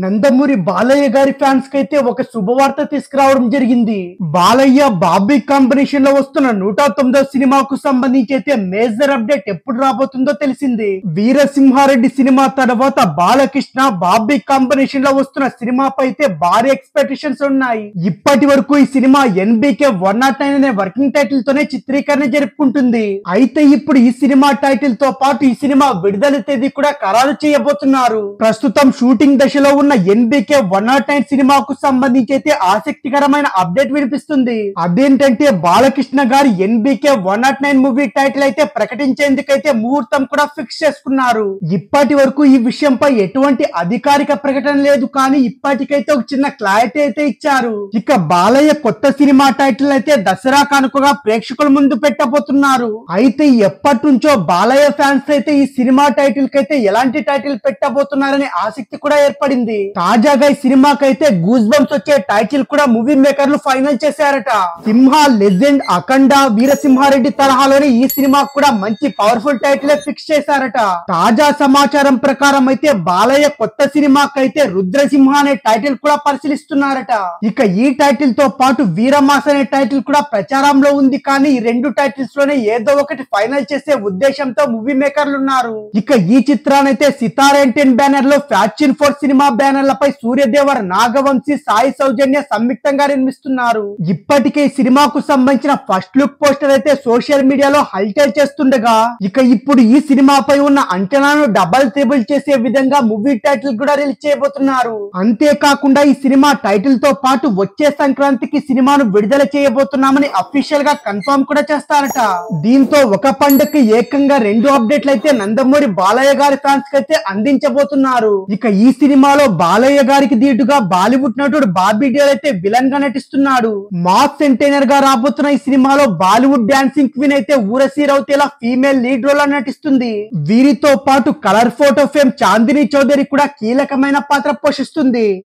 నందమూరి బాలయ్య గారి ఫ్యాన్స్ కి అయితే ఒక శుభవార్త తీసుకురావడం జరిగింది. బాలయ్య బాబీ కాంబినేషన్ లో వస్తున్న 109వ సినిమాకు సంబంధించి అయితే మేజర్ అప్డేట్ ఎప్పుడు రాబోతుందో తెలిసింది. వీరసింహారెడ్డి సినిమా తర్వాత బాలకృష్ణ బాబీ కాంబినేషన్ లో వస్తున్న సినిమాపై అయితే భారీ ఎక్స్పెక్టేషన్స్ ఉన్నాయి. ఇప్పటి వరకు ఈ సినిమా NBK 109 అనే వర్కింగ్ టైటిల్ తోనే చిత్రీకరణ జరుపుకుంటుంది. అయితే ఇప్పుడు ఈ సినిమా టైటిల్ తో పాటు ఈ సినిమా విడుదల తేదీ కూడా ఖరారు చేయబోతున్నారు. ప్రస్తుతం షూటింగ్ దశలో ఉన్న NBK 109 సినిమాకు సంబంధించి అయితే ఆసక్తికరమైన అప్డేట్ వినిపిస్తుంది. అదేంటంటే బాలకృష్ణ గారి NBK 109 మూవీ టైటిల్ అయితే ప్రకటించేందుకైతే ముహూర్తం కూడా ఫిక్స్ చేసుకున్నారు. ఇప్పటి వరకు ఈ విషయంపై ఎటువంటి అధికారిక ప్రకటన లేదు, కానీ ఇప్పటికైతే ఒక చిన్న క్లారిటీ అయితే ఇచ్చారు. ఇక బాలయ్య కొత్త సినిమా టైటిల్ అయితే దసరా కానుకగా ప్రేక్షకుల ముందు పెట్టబోతున్నారు. అయితే ఎప్పటి నుంచో బాలయ్య ఫ్యాన్స్ అయితే ఈ సినిమా టైటిల్ కైతే ఎలాంటి టైటిల్ పెట్టబోతున్నారనే ఆసక్తి కూడా ఏర్పడింది. తాజాగా ఈ సినిమాకైతే గూస్ బంప్స్ వచ్చే టైటిల్ కూడా మూవీ మేకర్లు ఫైనల్ చేశారట. సింహ, లెజెండ్, అఖండ, వీరసింహారెడ్డి తరహాలోనే ఈ సినిమా కూడా మంచి పవర్ఫుల్ టైటిల్ ఫిక్స్ చేశారట. తాజా సమాచారం ప్రకారం అయితే బాలయ్య కొత్త సినిమాకైతే రుద్రసింహ అనే టైటిల్ కూడా పరిశీలిస్తున్నారట. ఇక ఈ టైటిల్ తో పాటు వీరమాస అనే టైటిల్ కూడా ప్రచారంలో ఉంది, కానీ ఈ రెండు టైటిల్స్ లోనే ఏదో ఒకటి ఫైనల్ చేసే ఉద్దేశంతో మూవీ మేకర్లు ఉన్నారు. ఇక ఈ చిత్రానైతే సితార ఎంటర్టైన్మెంట్ బ్యానర్ లో ఫ్యాక్షన్ ఫోర్ సినిమా బ్యానర్లపై సూర్యదేవర్, నాగవంశీ, సాయి సౌజన్య సంయుక్తంగా నిర్మిస్తున్నారు. ఇప్పటికే ఈ సినిమాకు సంబంధించిన ఫస్ట్ లుక్ పోస్టర్ అయితే సోషల్ మీడియాలో హల్చల్ చేస్తుండగా, ఇక ఇప్పుడు ఈ సినిమాపై ఉన్న అంచనాను డబల్ ట్రిబుల్ చేసే విధంగా మూవీ టైటిల్ కూడా రిలీజ్ చేయబోతున్నారు. అంతేకాకుండా ఈ సినిమా టైటిల్ తో పాటు వచ్చే సంక్రాంతికి సినిమాను విడుదల చేయబోతున్నామని అఫీషియల్ గా కన్ఫర్మ్ కూడా చేస్తారట. దీంతో ఒక పండుగకి ఏకంగా రెండు అప్డేట్లు అయితే నందమూరి బాలయ్య గారి ఫ్యాన్స్ కి అయితే అందించబోతున్నారు. ఇక ఈ సినిమాలో బాలయ్య గారికి దీటుగా బాలీవుడ్ నటుడు బాబీ డియోల్ అయితే విలన్ గా నటిస్తున్నాడు. మాస్ ఎంటర్టైనర్ గా రాబోతున్న ఈ సినిమాలో బాలీవుడ్ డాన్సింగ్ క్వీన్ అయితే Urvashi Rautela female lead role నటిస్తుంది. వీరితో పాటు colour photo fame Chandini Chowdary కూడా కీలకమైన పాత్ర పోషిస్తుంది.